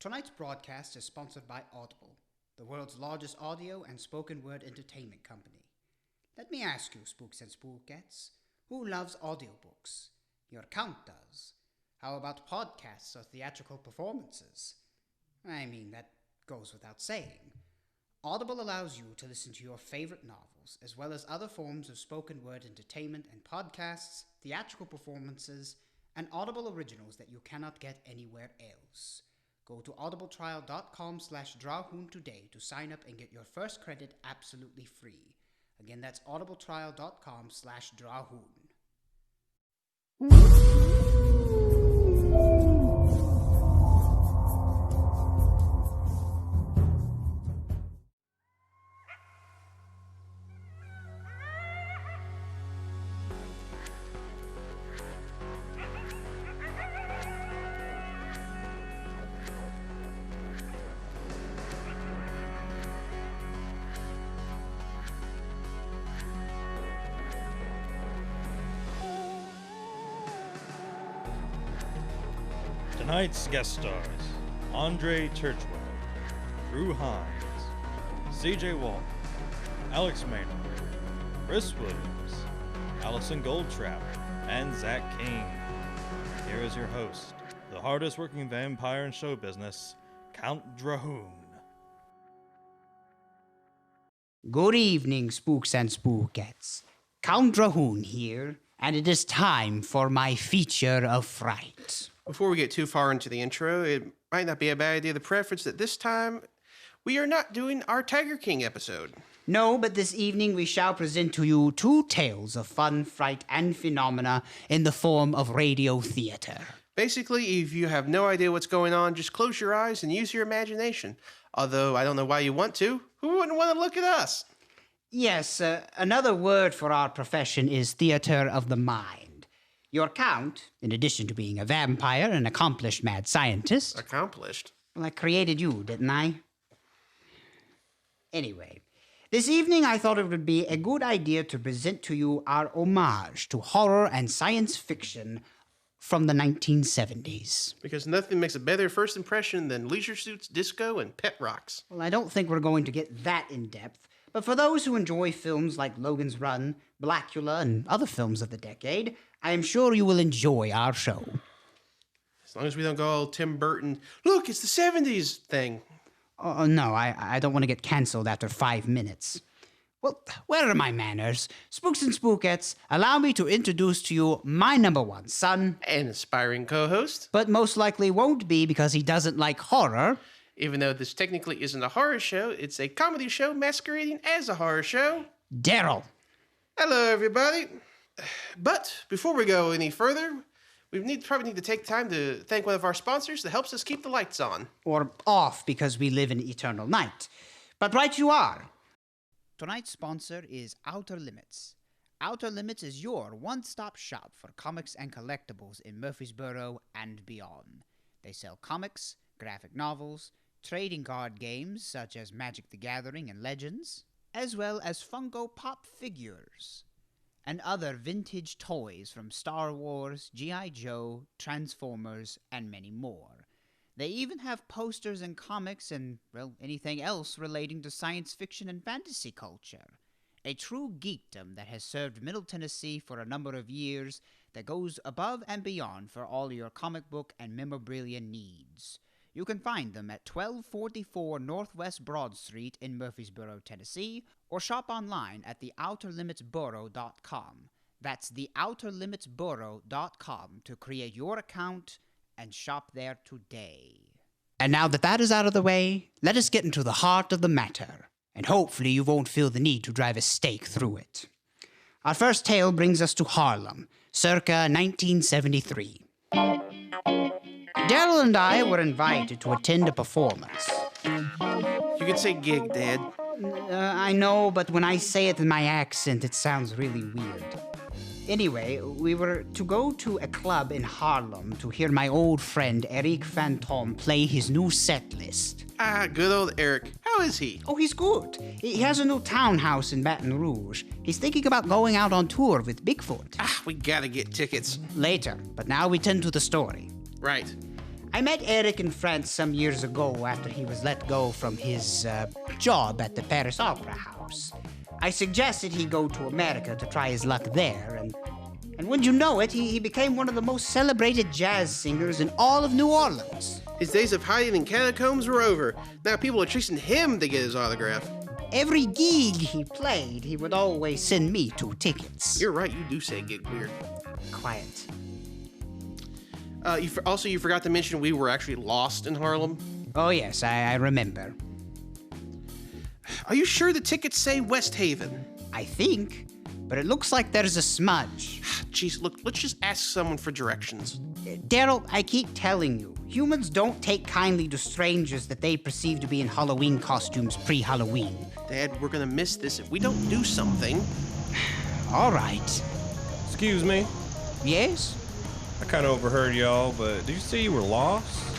Tonight's broadcast is sponsored by Audible, the world's largest audio and spoken word entertainment company. Let me ask you, spooks and spookettes, who loves audiobooks? Your Count does. How about podcasts or theatrical performances? I mean, that goes without saying. Audible allows you to listen to your favorite novels, as well as other forms of spoken word entertainment and podcasts, theatrical performances, and Audible originals that you cannot get anywhere else. Go to audibletrial.com/Drahoon today to sign up and get your first credit absolutely free. Again, that's audibletrial.com/Drahoon. Tonight's guest stars: Andre Churchwell, Drew Hinds, CJ Walton, Alex Maynard, Chris Williams, Allison Goldtrap, and Zach King. Here is your host, the hardest working vampire in show business, Count Drahoon. Good evening, spooks and spookettes. Count Drahoon here, and it is time for my feature of Fright. Before we get too far into the intro, it might not be a bad idea to preface that this time we are not doing our Tiger King episode. No, but this evening we shall present to you two tales of fun, fright, and phenomena in the form of radio theater. Basically, if you have no idea what's going on, just close your eyes and use your imagination. Although, I don't know why you want to. Who wouldn't want to look at us? Yes, another word for our profession is theater of the mind. Your Count, in addition to being a vampire and accomplished mad scientist... Accomplished? Well, I created you, didn't I? Anyway, this evening I thought it would be a good idea to present to you our homage to horror and science fiction from the 1970s. Because nothing makes a better first impression than leisure suits, disco, and pet rocks. Well, I don't think we're going to get that in-depth, but for those who enjoy films like Logan's Run, Blackula, and other films of the decade, I am sure you will enjoy our show. As long as we don't go all Tim Burton, look, it's the 70's thing. Oh, no, I don't want to get canceled after 5 minutes. Well, where are my manners? Spooks and spookettes, allow me to introduce to you my number one son. An aspiring co-host. But most likely won't be because he doesn't like horror. Even though this technically isn't a horror show, it's a comedy show masquerading as a horror show. Daryl. Hello, everybody. But before we go any further, we probably need to take time to thank one of our sponsors that helps us keep the lights on. Or off, because we live in eternal night. But right you are. Tonight's sponsor is Outer Limits. Outer Limits is your one-stop shop for comics and collectibles in Murfreesboro and beyond. They sell comics, graphic novels, trading card games such as Magic the Gathering and Legends, as well as Funko Pop figures and other vintage toys from Star Wars, G.I. Joe, Transformers, and many more. They even have posters and comics and, well, anything else relating to science fiction and fantasy culture. A true geekdom that has served Middle Tennessee for a number of years that goes above and beyond for all your comic book and memorabilia needs. You can find them at 1244 Northwest Broad Street in Murfreesboro, Tennessee, or shop online at theouterlimitsboro.com. That's theouterlimitsboro.com to create your account and shop there today. And now that that is out of the way, let us get into the heart of the matter, and hopefully you won't feel the need to drive a stake through it. Our first tale brings us to Harlem, circa 1973. Daryl and I were invited to attend a performance. You can say gig, Dad. I know, but when I say it in my accent, it sounds really weird. Anyway, we were to go to a club in Harlem to hear my old friend Erik Phantom play his new set list. Ah, good old Erik. How is he? Oh, he's good. He has a new townhouse in Baton Rouge. He's thinking about going out on tour with Bigfoot. Ah, we gotta get tickets. Later, but now we turn to the story. Right. I met Erik in France some years ago after he was let go from his job at the Paris Opera House. I suggested he go to America to try his luck there, and wouldn't you know it, he became one of the most celebrated jazz singers in all of New Orleans. His days of hiding in catacombs were over. Now people are chasing him to get his autograph. Every gig he played, he would always send me 2 tickets. You're right, you do say gig weird. Quiet. You forgot to mention we were actually lost in Harlem. Oh yes, I remember. Are you sure the tickets say West Haven? I think, but it looks like there's a smudge. Jeez, look, let's just ask someone for directions. Daryl, I keep telling you, humans don't take kindly to strangers that they perceive to be in Halloween costumes pre-Halloween. Dad, we're gonna miss this if we don't do something. All right. Excuse me. Yes? I kind of overheard y'all, but did you say you were lost?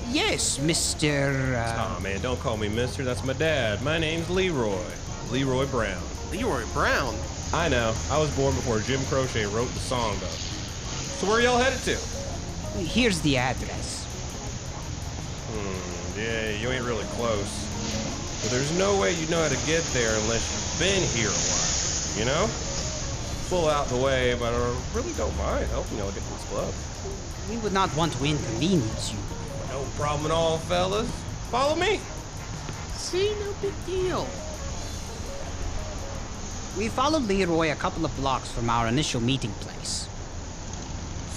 Yes, Mr. Aw, man, don't call me mister. That's my dad. My name's Leroy. Leroy Brown. Leroy Brown? I know. I was born before Jim Croce wrote the song, though. So where y'all headed to? Here's the address. Yeah, you ain't really close. But there's no way you know how to get there unless you've been here a while, you know? Full out the way, but I really don't mind helping y'all get to this club. We would not want to inconvenience you. No problem at all, fellas. Follow me. See, no big deal. We followed Leroy a couple of blocks from our initial meeting place.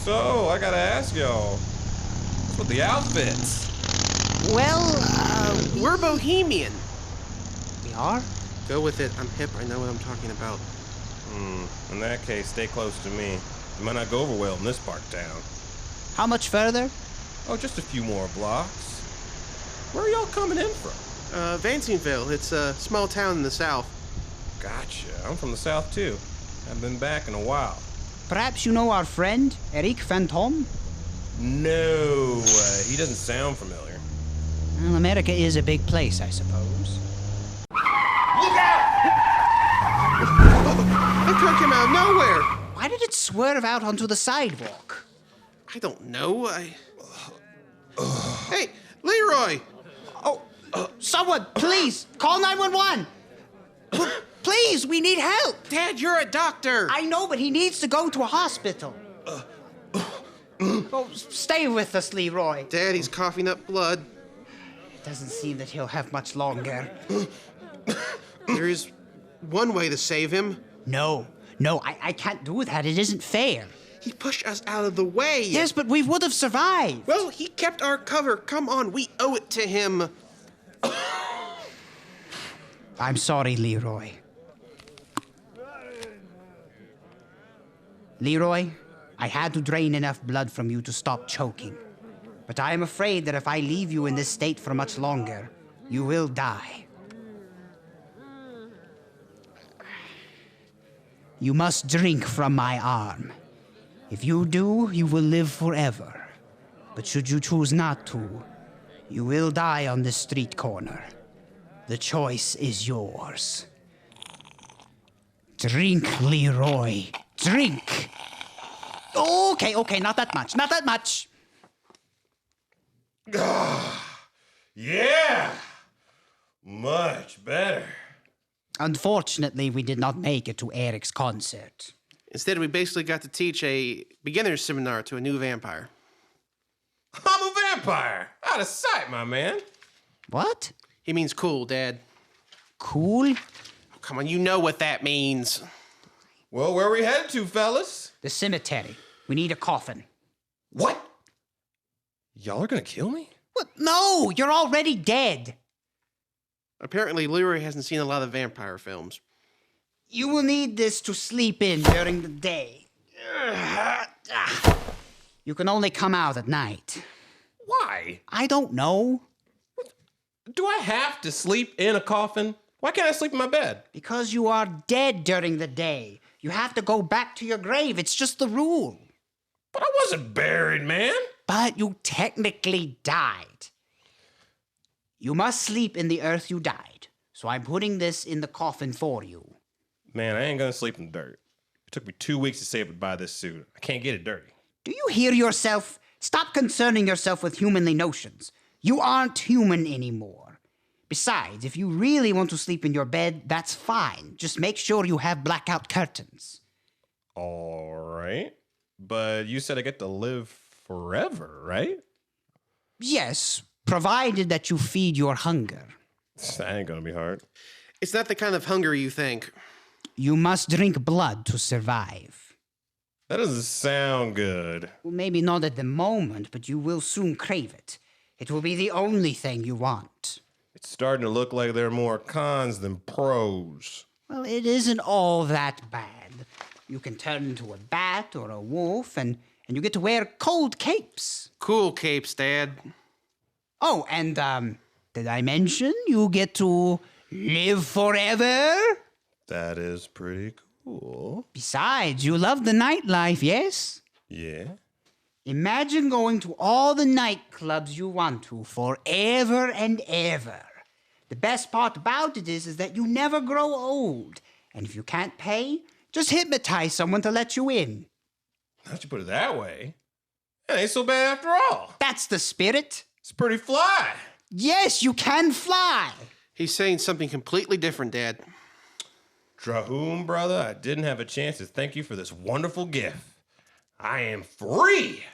So, I gotta ask y'all, what's with the outfits? Well, We're bohemian. we are? Go with it. I'm hip. I know what I'm talking about. In that case, stay close to me. It might not go over well in this part of town. How much further? Oh, just a few more blocks. Where are y'all coming in from? Vansingville. It's a small town in the south. Gotcha. I'm from the south, too. Haven't been back in a while. Perhaps you know our friend, Erik Phantom? No, he doesn't sound familiar. Well, America is a big place, I suppose. Look out! That car came out of nowhere. Why did it swerve out onto the sidewalk? I don't know. Hey, Leroy! Oh, someone, please, call 911! Please, we need help! Dad, you're a doctor! I know, but he needs to go to a hospital. Oh, stay with us, Leroy. Dad, he's coughing up blood. It doesn't seem that he'll have much longer. There is one way to save him. No, I can't do that. It isn't fair. He pushed us out of the way. Yes, but we would have survived. Well, he kept our cover. Come on, we owe it to him. I'm sorry, Leroy. Leroy, I had to drain enough blood from you to stop choking. But I am afraid that if I leave you in this state for much longer, you will die. You must drink from my arm. If you do, you will live forever. But should you choose not to, you will die on this street corner. The choice is yours. Drink, Leroy. Drink. Okay, not that much. Yeah! Much better. Unfortunately, we did not make it to Erik's concert. Instead, we basically got to teach a beginner's seminar to a new vampire. I'm a vampire! Out of sight, my man. What? He means cool, Dad. Cool? Oh, come on, you know what that means. Well, where are we headed to, fellas? The cemetery. We need a coffin. What? Y'all are gonna kill me? What? No, you're already dead. Apparently, Leroy hasn't seen a lot of vampire films. You will need this to sleep in during the day. You can only come out at night. Why? I don't know. Do I have to sleep in a coffin? Why can't I sleep in my bed? Because you are dead during the day. You have to go back to your grave. It's just the rule. But I wasn't buried, man. But you technically died. You must sleep in the earth you died. So I'm putting this in the coffin for you. Man, I ain't gonna sleep in dirt. It took me 2 weeks to save up to buy this suit. I can't get it dirty. Do you hear yourself? Stop concerning yourself with humanly notions. You aren't human anymore. Besides, if you really want to sleep in your bed, that's fine. Just make sure you have blackout curtains. All right. But you said I get to live forever, right? Yes, provided that you feed your hunger. That ain't gonna be hard. It's not the kind of hunger you think. You must drink blood to survive. That doesn't sound good. Well, maybe not at the moment, but you will soon crave it. It will be the only thing you want. It's starting to look like there are more cons than pros. Well, it isn't all that bad. You can turn into a bat or a wolf, and you get to wear cold capes. Cool capes, Dad. Oh, and, did I mention you get to live forever? That is pretty cool. Besides, you love the nightlife, yes? Yeah. Imagine going to all the nightclubs you want to forever and ever. The best part about it is that you never grow old. And if you can't pay, just hypnotize someone to let you in. Now that you put it that way, it ain't so bad after all. That's the spirit. It's pretty fly. Yes, you can fly. He's saying something completely different, Dad. Drahoon, brother, I didn't have a chance to thank you for this wonderful gift. I am free.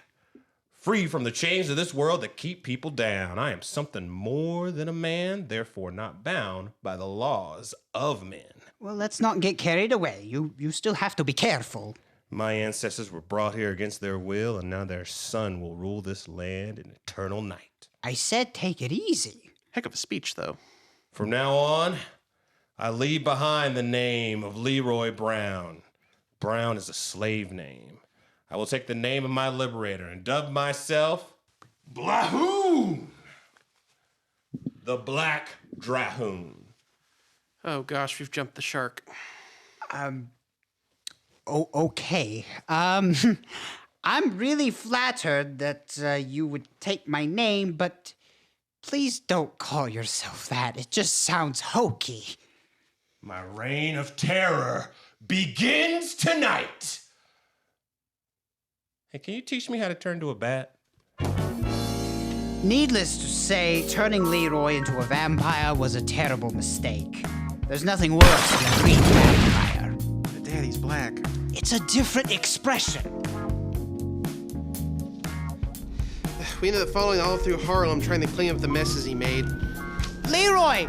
Free from the chains of this world that keep people down. I am something more than a man, therefore not bound by the laws of men. Well, let's not get carried away. You still have to be careful. My ancestors were brought here against their will, and now their son will rule this land in eternal night. I said take it easy. Heck of a speech, though. From now on, I leave behind the name of Leroy Brown. Brown is a slave name. I will take the name of my liberator and dub myself Blahoon, the Black Drahoon. Oh, gosh, we've jumped the shark. Okay. I'm really flattered that you would take my name, but please don't call yourself that. It just sounds hokey. My reign of terror begins tonight. Hey, can you teach me how to turn to a bat? Needless to say, turning Leroy into a vampire was a terrible mistake. There's nothing worse than a green vampire. But Daddy's black. It's a different expression. We ended up following all through Harlem trying to clean up the messes he made. Leroy!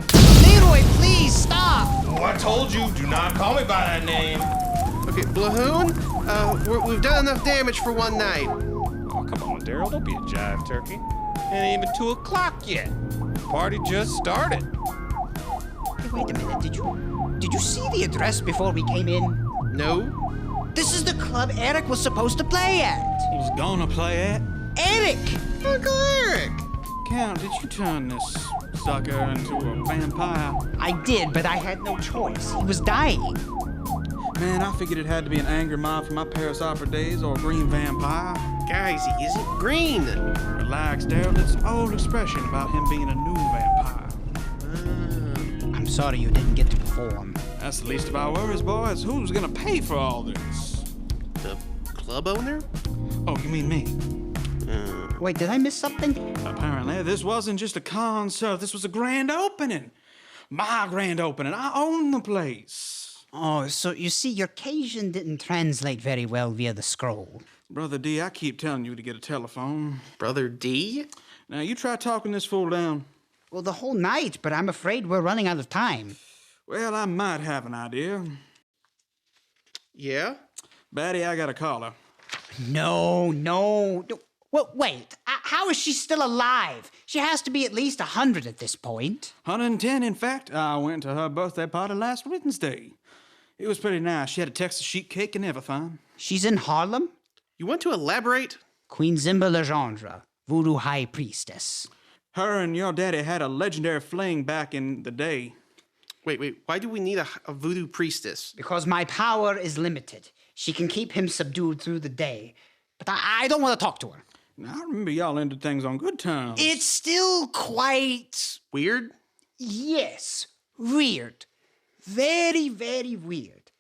Leroy, please stop! Oh, I told you, do not call me by that name. Okay, Blahoon, we've done enough damage for one night. Oh, come on, Daryl, don't be a jive turkey. It ain't even 2 o'clock yet. The party just started. Hey, wait a minute, did you see the address before we came in? No? This is the club Erik was supposed to play at. Was gonna play at? Erik! Uncle Erik! Count, did you turn this sucker into a vampire? I did, but I had no choice. He was dying. Man, I figured it had to be an angry mob from my Paris Opera days or a green vampire. Guys, he isn't green. Relax, Daryl. It's an old expression about him being a new vampire. I'm sorry you didn't get to perform. That's the least of our worries, boys. Who's gonna pay for all this? The club owner? Oh, you mean me? Wait, did I miss something? Apparently, this wasn't just a concert. This was a grand opening. My grand opening. I own the place. Oh, so you see, your Cajun didn't translate very well via the scroll. Brother D, I keep telling you to get a telephone. Brother D? Now, you try talking this fool down. Well, the whole night, but I'm afraid we're running out of time. Well, I might have an idea. Yeah? Batty, I got a caller. No. Well, wait. How is she still alive? She has to be at least 100 at this point. 110, in fact. I went to her birthday party last Wednesday. It was pretty nice. She had a Texas sheet cake and everything. She's in Harlem? You want to elaborate? Queen Zimba Legendre, voodoo high priestess. Her and your daddy had a legendary fling back in the day. Wait. Why do we need a voodoo priestess? Because my power is limited. She can keep him subdued through the day. But I don't want to talk to her. Now, I remember y'all ended things on good terms. It's still quite... Weird? Yes, weird. Very, very weird.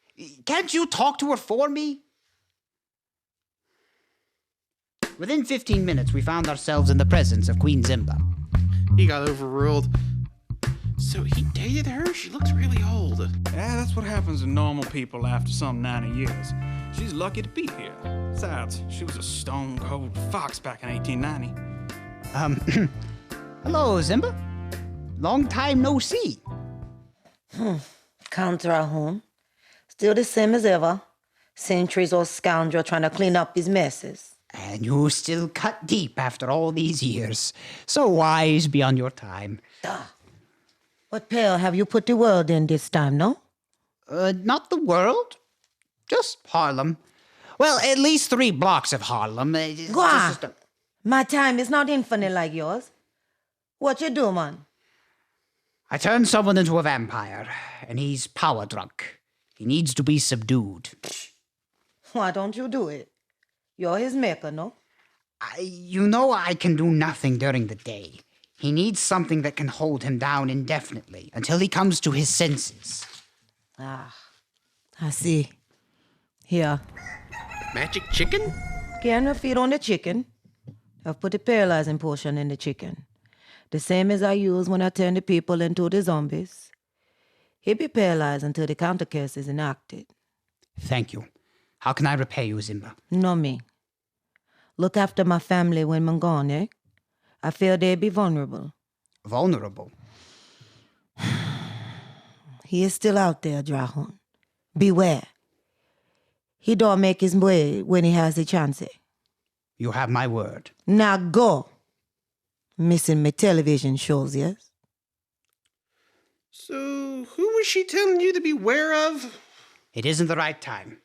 Can't you talk to her for me? Within 15 minutes, we found ourselves in the presence of Queen Zimba. He got overruled. So he dated her? She looks really old. Yeah, that's what happens to normal people after some 90 years. She's lucky to be here. Besides, she was a stone-cold fox back in 1890. Hello, Zimba. Long time no see. Count Drahoon. Still the same as ever. Centuries old scoundrel trying to clean up his messes. And you still cut deep after all these years. So wise beyond your time. What peril have you put the world in this time, no? Not the world. Just Harlem. Well, at least 3 blocks of Harlem. My time is not infinite like yours. What you do, man? I turned someone into a vampire, and he's power drunk. He needs to be subdued. Why don't you do it? You're his maker, no? I can do nothing during the day. He needs something that can hold him down indefinitely until he comes to his senses. I see. Here. Magic chicken? Can we feed on the chicken? I've put the paralyzing potion in the chicken. The same as I use when I turn the people into the zombies. He'll be paralyzed until the counter curse is enacted. Thank you. How can I repay you, Zimba? No me. Look after my family when I'm gone, eh? I feel they'd be vulnerable. Vulnerable? He is still out there, Drahoon. Beware. He don't make his way when he has the chance. You have my word. Now go. Missing my television shows, yes? So, who was she telling you to beware of? It isn't the right time.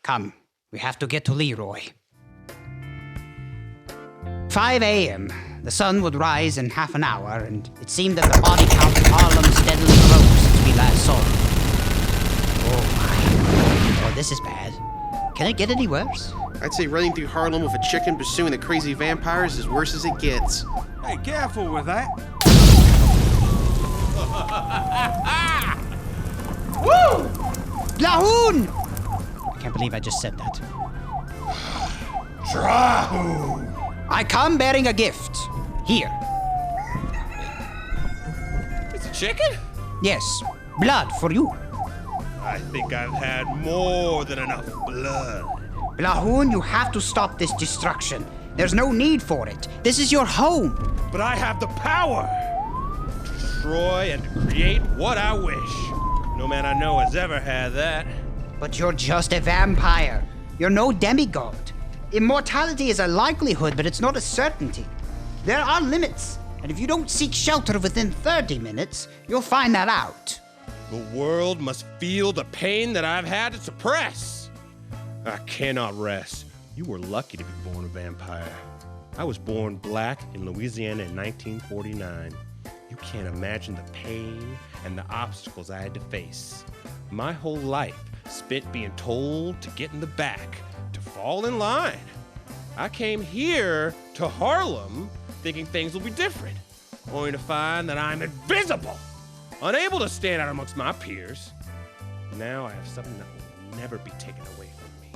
Come, we have to get to Leroy. 5 a.m. The sun would rise in half an hour, and it seemed that the body count in Harlem steadily rose since we last saw it. Oh my. Oh, this is bad. Can it get any worse? I'd say running through Harlem with a chicken pursuing a crazy vampire is as worse as it gets. Hey, careful with that. Woo! Blahoon! I can't believe I just said that. Drahoon! I come bearing a gift. Here. It's a chicken? Yes, blood for you. I think I've had more than enough blood. Blahoon, you have to stop this destruction. There's no need for it. This is your home. But I have the power to destroy and to create what I wish. No man I know has ever had that. But you're just a vampire. You're no demigod. Immortality is a likelihood, but it's not a certainty. There are limits, and if you don't seek shelter within 30 minutes, you'll find that out. The world must feel the pain that I've had to suppress. I cannot rest. You were lucky to be born a vampire. I was born black in Louisiana in 1949. You can't imagine the pain and the obstacles I had to face. My whole life spent being told to get in the back, to fall in line. I came here to Harlem thinking things will be different, only to find that I'm invisible, unable to stand out amongst my peers. Now I have something that will never be taken away from me.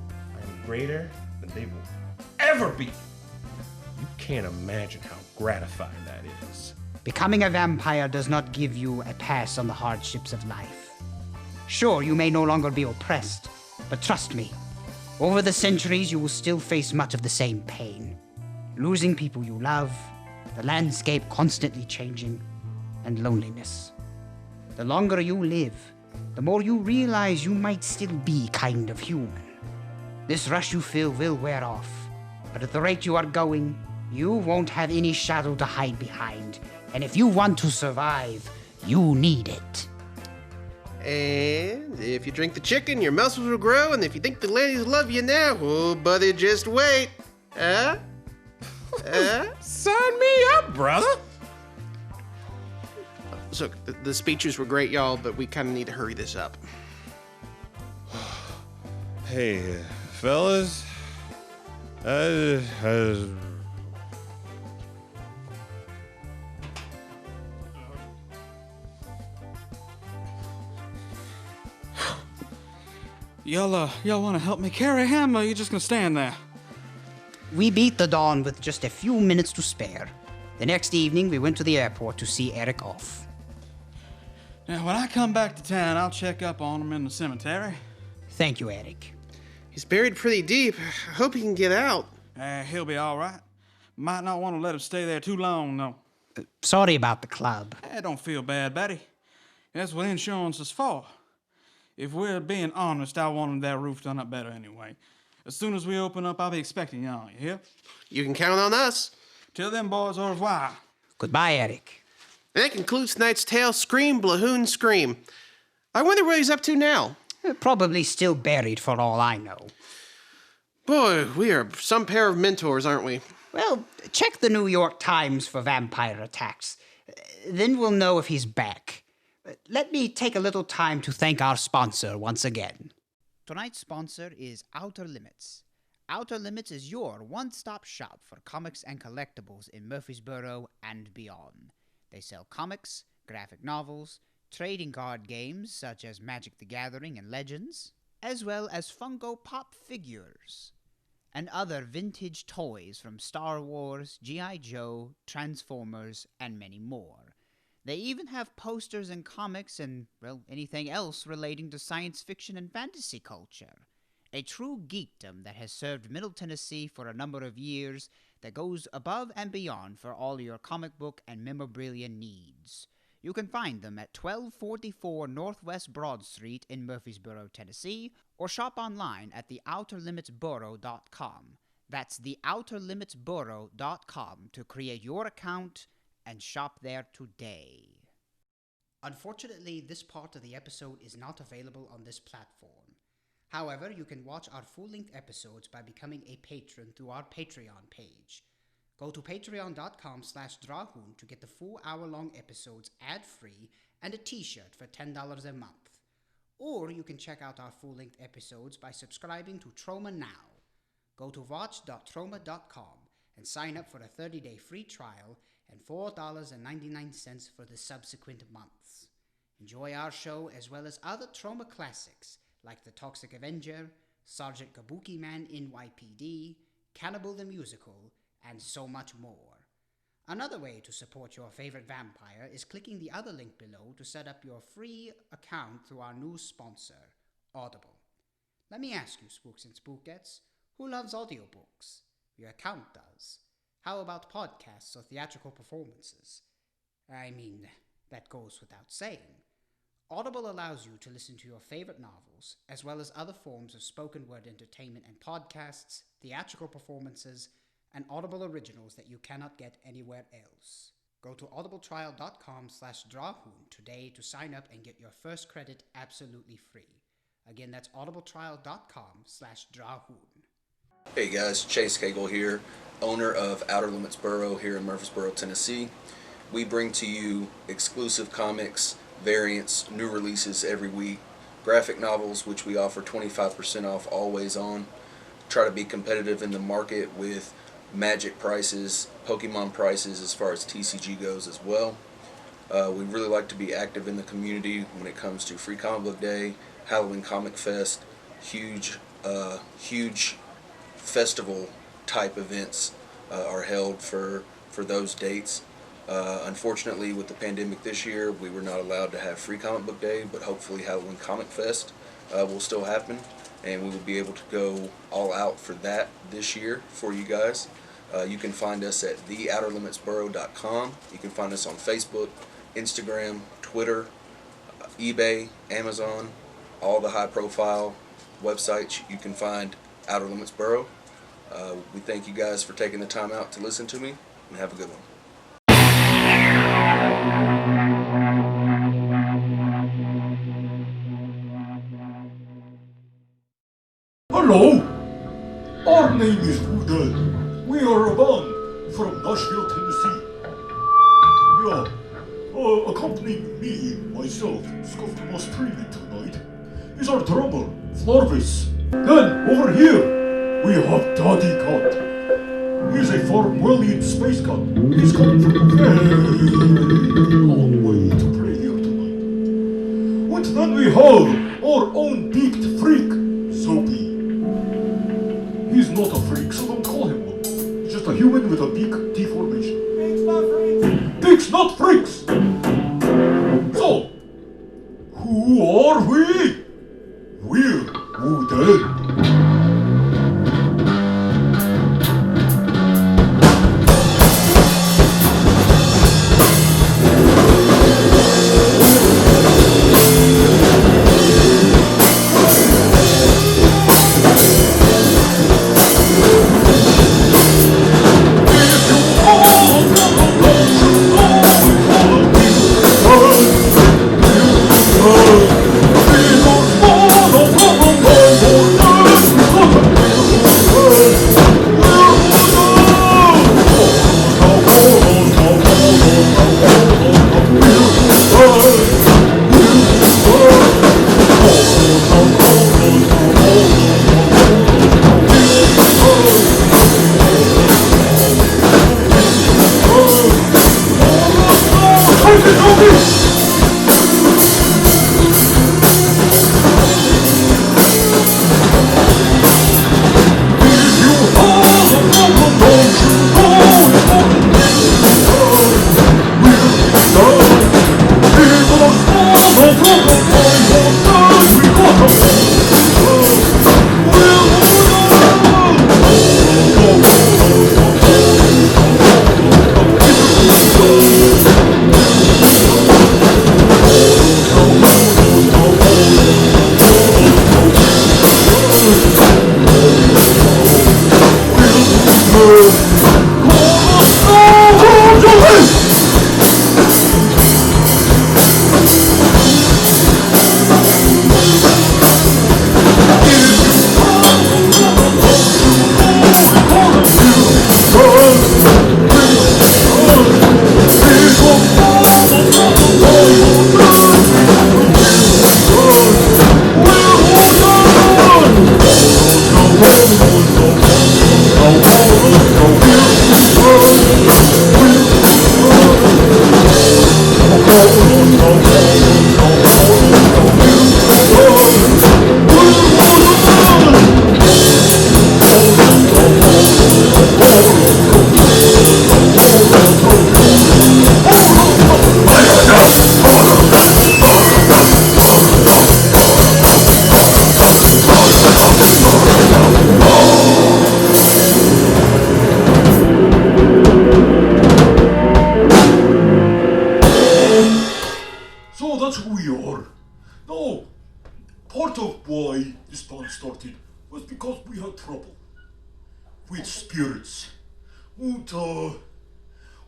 I am greater than they will ever be. You can't imagine how gratifying that is. Becoming a vampire does not give you a pass on the hardships of life. Sure, you may no longer be oppressed, but trust me, over the centuries you will still face much of the same pain. Losing people you love, the landscape constantly changing, and loneliness. The longer you live, the more you realize you might still be kind of human. This rush you feel will wear off, but at the rate you are going, you won't have any shadow to hide behind. And if you want to survive, you need it. And if you drink the chicken, your muscles will grow, and if you think the ladies love you now, oh, buddy, just wait. Huh? Sign me up, brother. So, the speeches were great, y'all, but we kind of need to hurry this up. Hey, fellas. Y'all want to help me carry him, or you just gonna stand there? We beat the dawn with just a few minutes to spare. The next evening, we went to the airport to see Erik off. Now, when I come back to town, I'll check up on him in the cemetery. Thank you, Erik. He's buried pretty deep. I hope he can get out. He'll be all right. Might not want to let him stay there too long, though. Sorry about the club. Don't feel bad, Betty. That's what insurance is for. If we're being honest, I wanted that roof done up better anyway. As soon as we open up, I'll be expecting y'all, you hear? You can count on us. Till then, boys, au revoir. Goodbye, Erik. And that concludes tonight's tale, Scream, Blahoon, Scream. I wonder what he's up to now. Probably still buried for all I know. Boy, we are some pair of mentors, aren't we? Well, check the New York Times for vampire attacks. Then we'll know if he's back. Let me take a little time to thank our sponsor once again. Tonight's sponsor is Outer Limits. Outer Limits is your one-stop shop for comics and collectibles in Murfreesboro and beyond. They sell comics, graphic novels, trading card games such as Magic the Gathering and Legends, as well as Funko Pop figures and other vintage toys from Star Wars, G.I. Joe, Transformers, and many more. They even have posters and comics and, well, anything else relating to science fiction and fantasy culture. A true geekdom that has served Middle Tennessee for a number of years that goes above and beyond for all your comic book and memorabilia needs. You can find them at 1244 Northwest Broad Street in Murfreesboro, Tennessee, or shop online at theouterlimitsboro.com. That's theouterlimitsboro.com to create your account and shop there today. Unfortunately, this part of the episode is not available on this platform. However, you can watch our full-length episodes by becoming a patron through our Patreon page. Go to patreon.com/Drahoon to get the full hour-long episodes ad-free and a t-shirt for $10 a month. Or you can check out our full-length episodes by subscribing to Troma Now. Go to watch.troma.com and sign up for a 30-day free trial and $4.99 for the subsequent months. Enjoy our show as well as other Troma classics like The Toxic Avenger, Sergeant Kabuki Man NYPD, Cannibal the Musical, and so much more. Another way to support your favorite vampire is clicking the other link below to set up your free account through our new sponsor, Audible. Let me ask you, Spooks and Spookettes, who loves audiobooks? Your account does. How about podcasts or theatrical performances? I mean, that goes without saying. Audible allows you to listen to your favorite novels, as well as other forms of spoken word entertainment and podcasts, theatrical performances, and Audible originals that you cannot get anywhere else. Go to audibletrial.com/Drahoon today to sign up and get your first credit absolutely free. Again, that's audibletrial.com/Drahoon. Hey guys, Chase Cagle here, owner of Outer Limits Borough here in Murfreesboro, Tennessee. We bring to you exclusive comics, variants, new releases every week, graphic novels which we offer 25% off always on. Try to be competitive in the market with Magic prices, Pokemon prices as far as TCG goes as well. We really like to be active in the community when it comes to Free Comic Book Day, Halloween Comic Fest, huge festival type events are held for those dates. Unfortunately, with the pandemic this year, we were not allowed to have Free Comic Book Day, but hopefully Halloween Comic Fest will still happen, and we will be able to go all out for that this year for you guys. You can find us at theouterlimitsboro.com. You can find us on Facebook, Instagram, Twitter, eBay, Amazon, all the high-profile websites you can find Outer Limits Borough. We thank you guys for taking the time out to listen to me, and have a good one. Hello, our name is Wuden. We are a band from Nashville, Tennessee. Yeah, accompanying me, myself, Scuffed Streaming tonight, is our drummer, Florvis. Then, over here, we have Daddy Cat. He's a Farmwellian space cat. He's coming from a very long way to play here tonight. And then we have our own beaked freak, Soapy. He's not a freak, so don't call him one. Who are we? We're Wuden.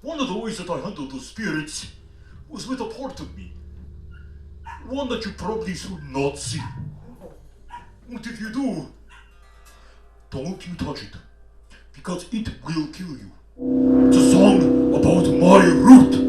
One of the ways that I handled those spirits was with a part of me. One that you probably should not see. And if you do, don't you touch it, because it will kill you. It's a song about my root.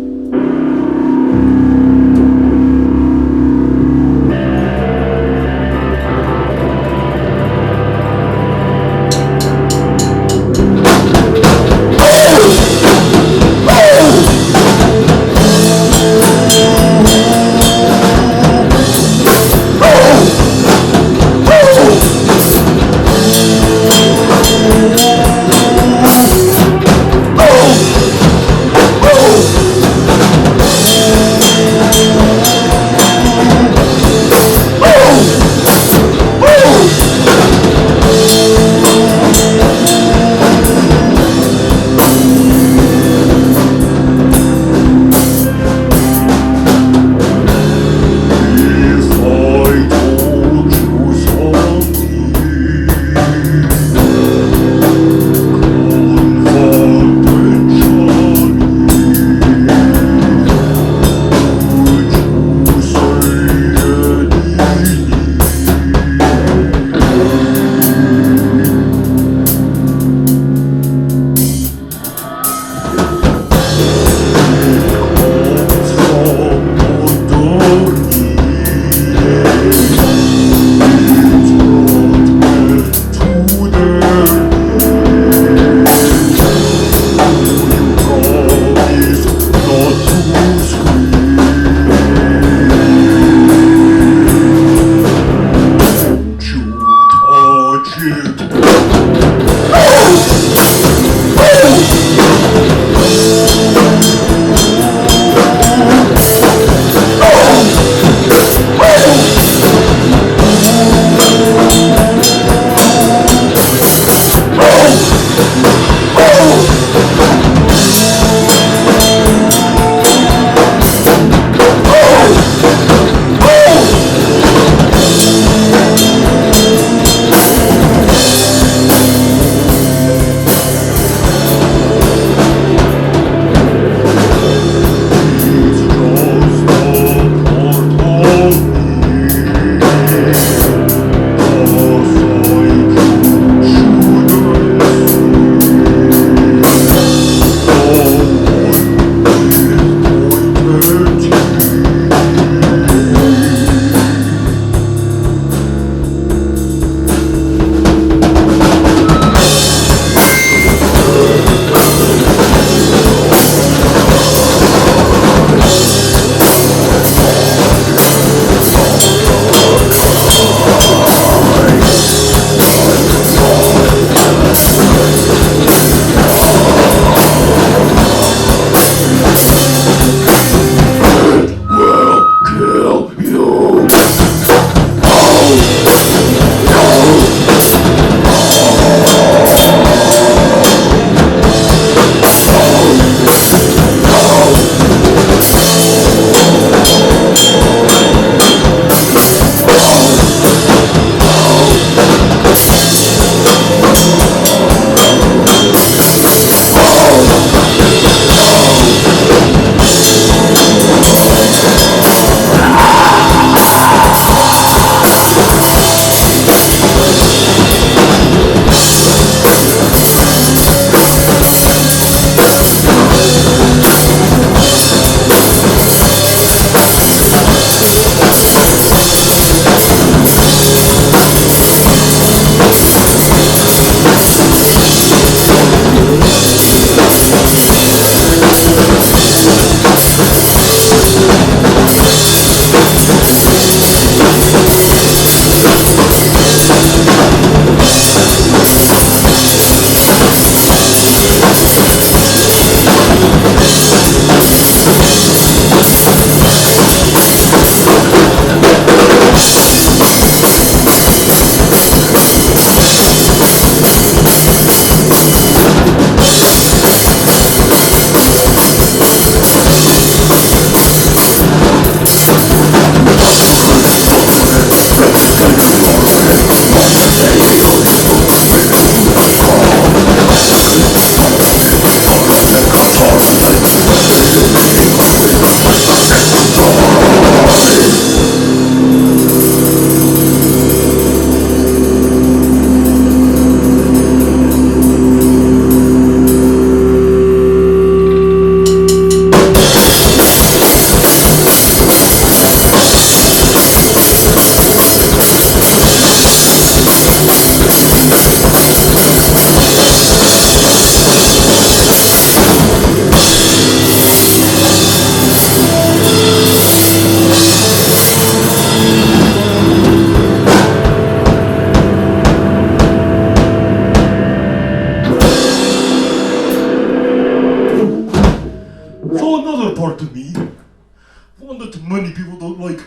one that many people don't like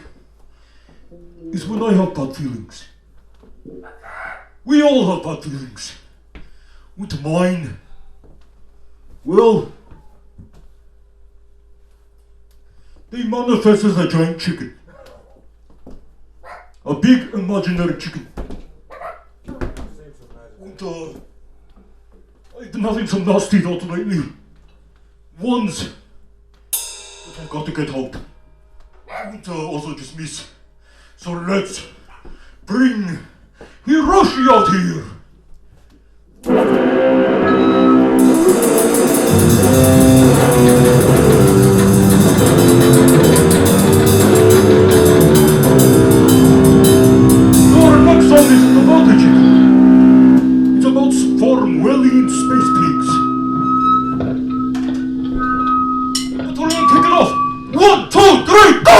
is when I have bad feelings. We all have bad feelings. With mine, well, they manifest as a giant chicken. A big imaginary chicken. And I've been having some nasty thoughts lately. Ones that I've got to get out. And also dismiss. So let's bring Hiroshi out here. Our next song isn't about the chicken. It's about swarm-welling space pigs. But we're gonna kick it off. 1, 2, 3, go!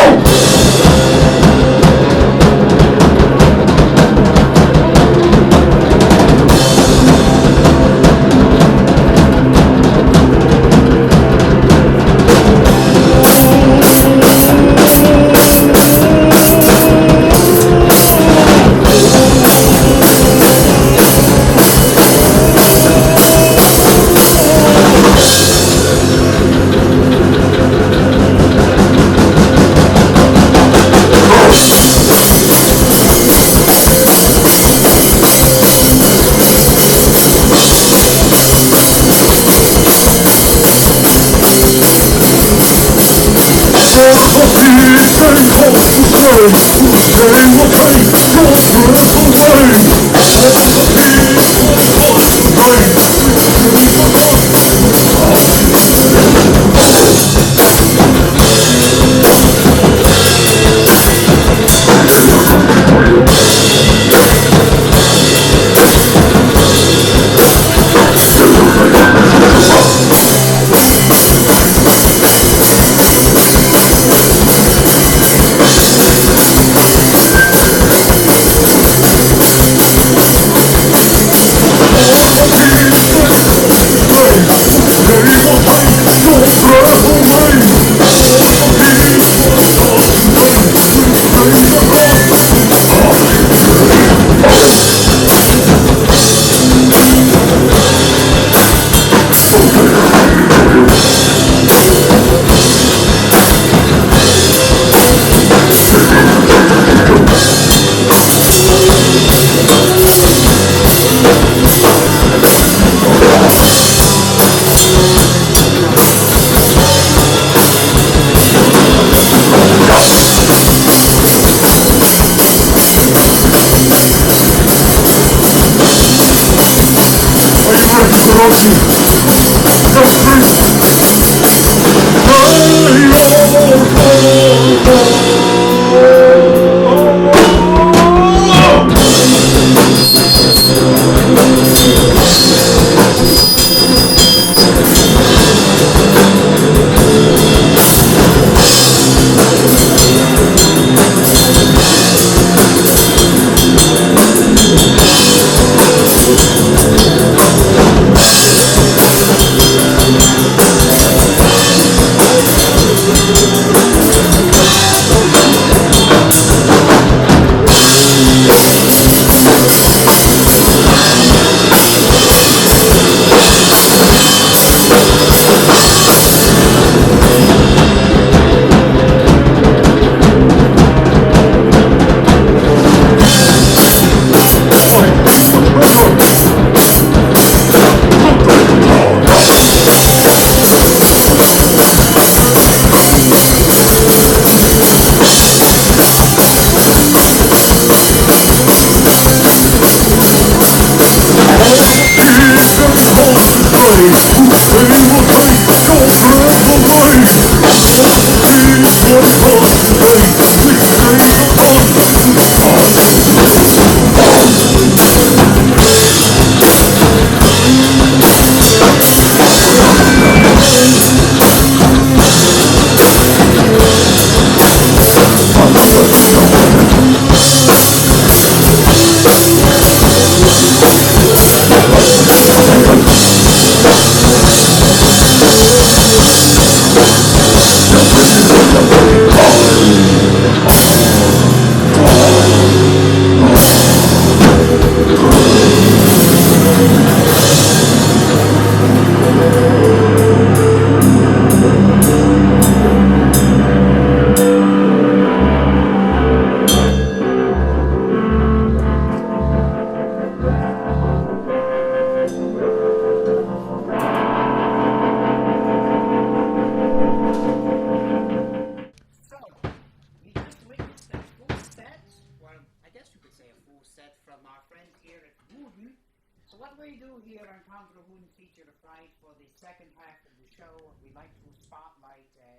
what we do here on Count Drahoon feature Fright for the second half of the show, we like to spotlight a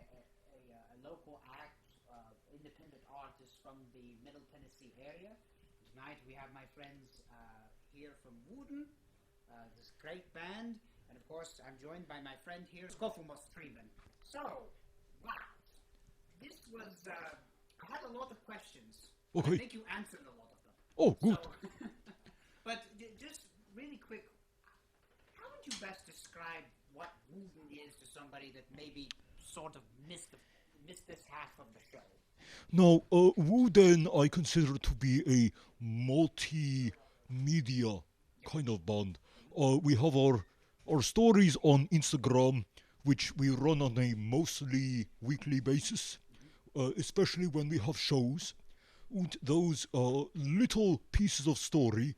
local act, independent artist from the Middle Tennessee area. Tonight we have my friends here from Wuden, this great band, and of course I'm joined by my friend here, Kaufman. So, wow, this was, I had a lot of questions. Okay. I think you answered a lot of them. Oh, good. So, but just really quick, how would you best describe what Wuden is to somebody that maybe sort of missed this half of the show? Now, Wuden I consider to be a multimedia kind of band. We have our stories on Instagram, which we run on a mostly weekly basis, especially when we have shows. And those little pieces of story,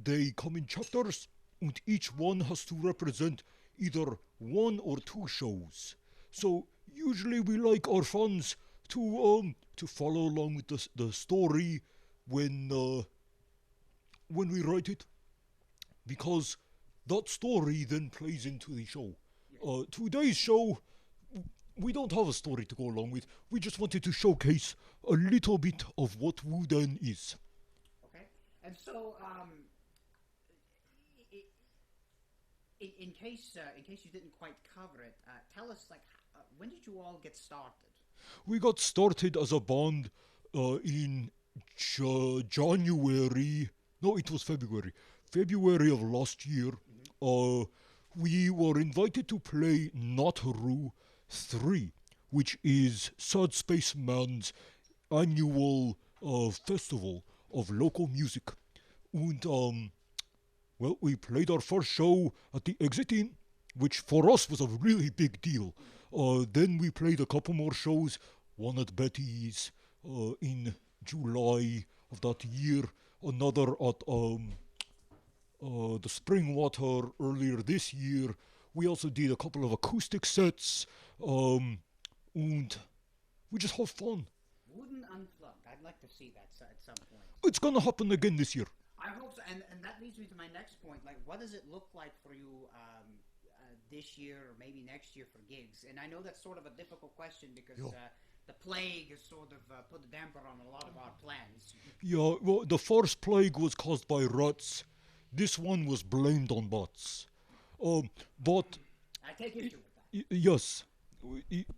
they come in chapters, and each one has to represent either one or two shows. So usually we like our fans to follow along with the story when we write it, because that story then plays into the show. Today's show, we don't have a story to go along with. We just wanted to showcase a little bit of what Wuden is. Okay, and so in case you didn't quite cover it, tell us when did you all get started? We got started as a band in January. No, it was February. February of last year. We were invited to play Narrator 3, which is Sad Spaceman's annual festival of local music. And, well, we played our first show at the Exit Inn, which for us was a really big deal. Then we played a couple more shows, one at Betty's in July of that year, another at the Springwater earlier this year. We also did a couple of acoustic sets, and we just have fun. Wuden Unplugged. I'd like to see that at some point. It's gonna happen again this year. I hope so, and that leads me to my next point. Like, what does it look like for you this year or maybe next year for gigs? And I know that's sort of a difficult question because the plague has sort of put a damper on a lot of our plans. Yeah, well, the first plague was caused by rats. This one was blamed on bats. But I take issue with that. Yes,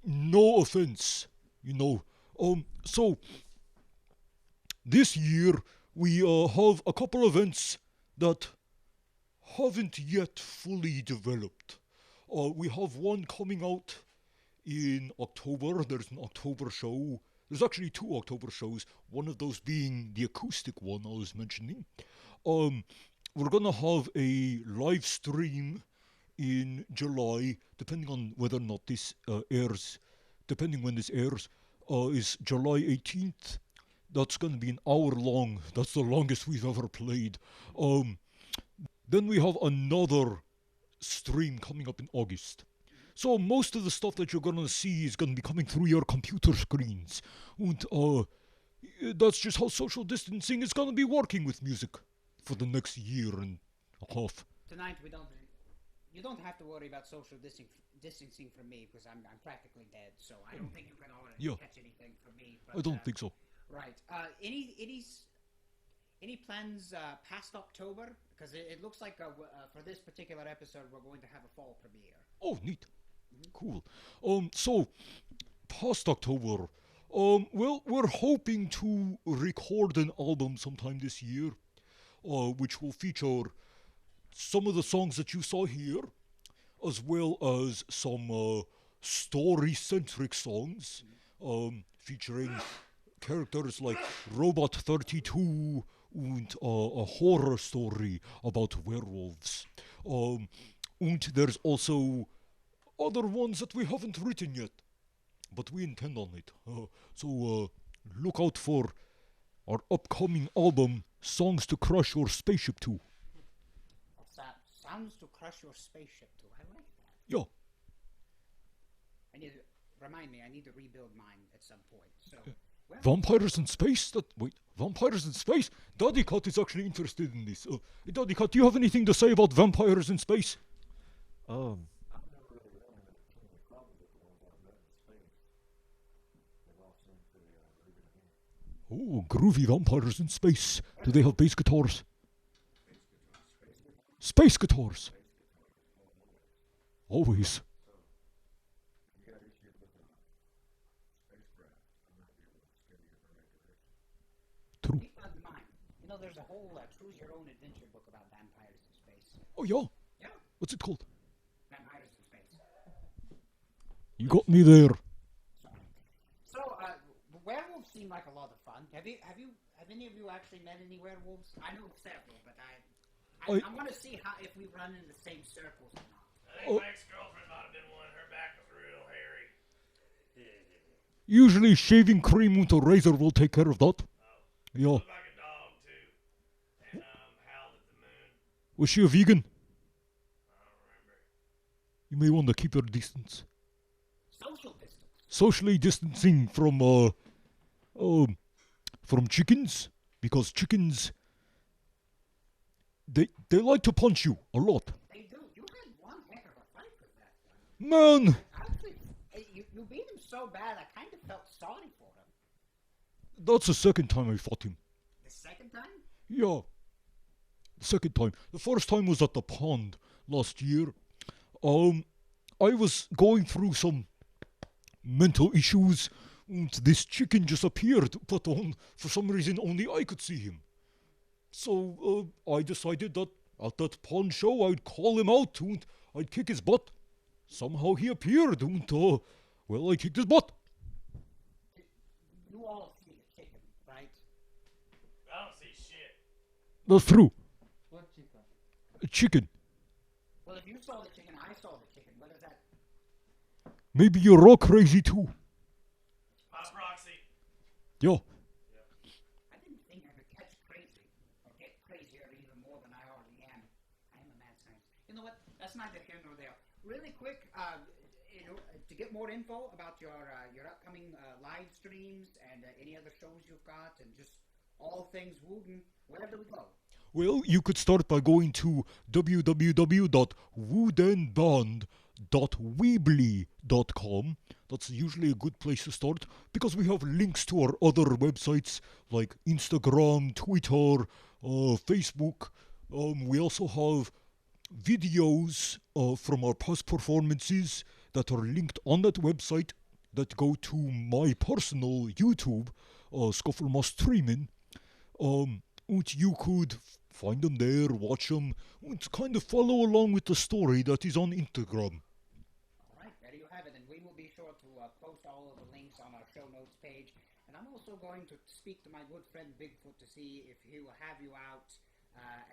no offense, So this year we have a couple events that haven't yet fully developed. We have one coming out in October. There's an October show. There's actually 2 October shows, one of those being the acoustic one I was mentioning. We're going to have a live stream in July, depending on whether or not this airs, depending when this airs, is July 18th. That's going to be an hour long. That's the longest we've ever played. Then we have another stream coming up in August. So most of the stuff that you're going to see is going to be coming through your computer screens. And that's just how social distancing is going to be working with music for the next year and a half. Tonight you don't have to worry about social distancing from me because I'm practically dead, so I don't think you can already catch anything from me. But, I don't think so. Right. Any plans past October? Because it looks like for this particular episode we're going to have a fall premiere. Oh, neat. Mm-hmm. Cool. So past October, well, we're hoping to record an album sometime this year, which will feature some of the songs that you saw here, as well as some story-centric songs, featuring characters like Robot 32 and a horror story about werewolves. And there's also other ones that we haven't written yet, but we intend on it. So look out for our upcoming album, Songs to Crush Your Spaceship To. What's that? Sounds to Crush Your Spaceship To. I like that. Yeah. Remind me, I need to rebuild mine at some point. So Vampires in space? Vampires in space? Daddy Cat is actually interested in this. Daddy Cat, do you have anything to say about vampires in space? Um, Oh, groovy vampires in space. Do they have bass guitars? Space guitars. Always. True. Keep that in mind. You know, there's a whole choose your own adventure book about vampires in space. Oh, yeah. Yeah. What's it called? Vampires in space. You got me there. So, werewolves seem like a lot of fun. Have any of you actually met any werewolves? I know several, but I want to see if we run in the same circles or not. I think my ex-girlfriend might have been one. Her back was real hairy. Usually shaving cream with a razor will take care of that. Yeah. Looked like a dog, too. And, howled at the moon. Was she a vegan? I don't remember. You may want to keep your distance. Social distance. Socially distancing from chickens, because chickens they like to punch you a lot. They do. You had one heck of a fight with that one. Man, Actually, you beat him so bad, I kind of felt sorry for him. that's the second time I fought him. The second time? Yeah. The second time. The first time was at the pond last year. I was going through some mental issues, and this chicken just appeared, but for some reason only I could see him. So I decided that at that pond show I'd call him out and I'd kick his butt. Somehow he appeared and, I kicked his butt. You all see the chicken, right? I don't see shit. That's true. What chicken? A chicken. Well, if you saw the chicken, I saw the chicken. What is that? Maybe you're all crazy too. My proxy. Yeah. I didn't think I could catch crazy or get crazier even more than I already am. I am a mad scientist. You know what? That's neither here nor there. Really quick, to get more info about your upcoming live streams and any other shows you've got and just all things Wuden, where do we go? Well, you could start by going to www.wudenband.weebly.com. That's usually a good place to start because we have links to our other websites like Instagram, Twitter, Facebook. We also have videos from our past performances that are linked on that website that go to my personal YouTube, Scuffle Streaming. And you could find them there, watch them, and kind of follow along with the story that is on Instagram. Alright, there you have it, and we will be sure to post all of the links on our show notes page. And I'm also going to speak to my good friend Bigfoot to see if he will have you out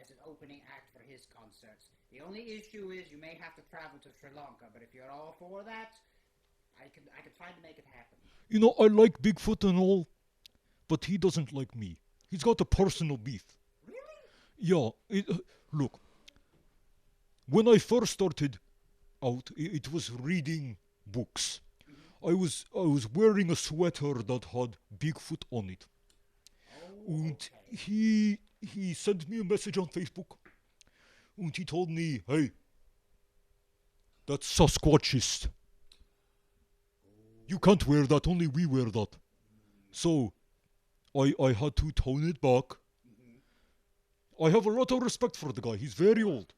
as an opening act for his concerts. The only issue is you may have to travel to Sri Lanka, but if you're all for that, I could try to make it happen. You know, I like Bigfoot and all, but he doesn't like me. He's got a personal beef. Really? Yeah, look, when I first started out, it was reading books. I was wearing a sweater that had Bigfoot on it. And he sent me a message on Facebook. And he told me, hey, that's Sasquatchist. You can't wear that, only we wear that. So I had to tone it back. I have a lot of respect for the guy. He's very old.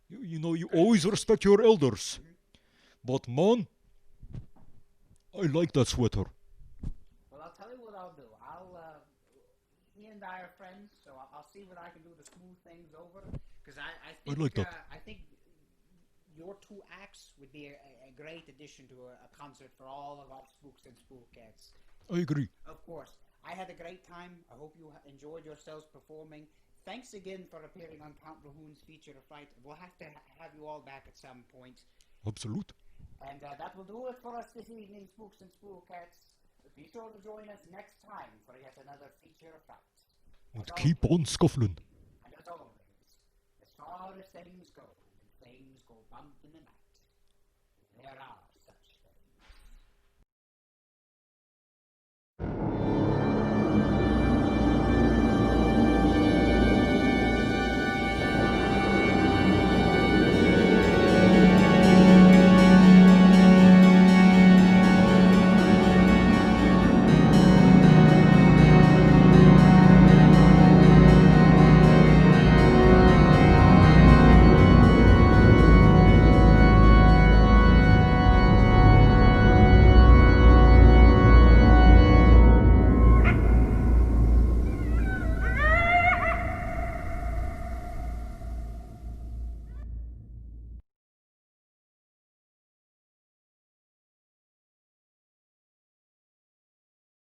You know, you always respect your elders. But man, I like that sweater. Well, I'll tell you what I'll do. He and I are friends, so I'll see what I can do to smooth things over. Because I think like that. I think your two acts would be a great addition to a concert for all of our spooks and spookheads. I agree. Of course. I had a great time. I hope you enjoyed yourselves performing. Thanks again for appearing on Count Drahoon's feature of Fright. We'll have to have you all back at some point. Absolute. And that will do it for us this evening, spooks and spookheads. Be sure to join us next time for yet another feature of Fright. And keep on scuffling. And as always, as far as things go, and things go bump in the night, there are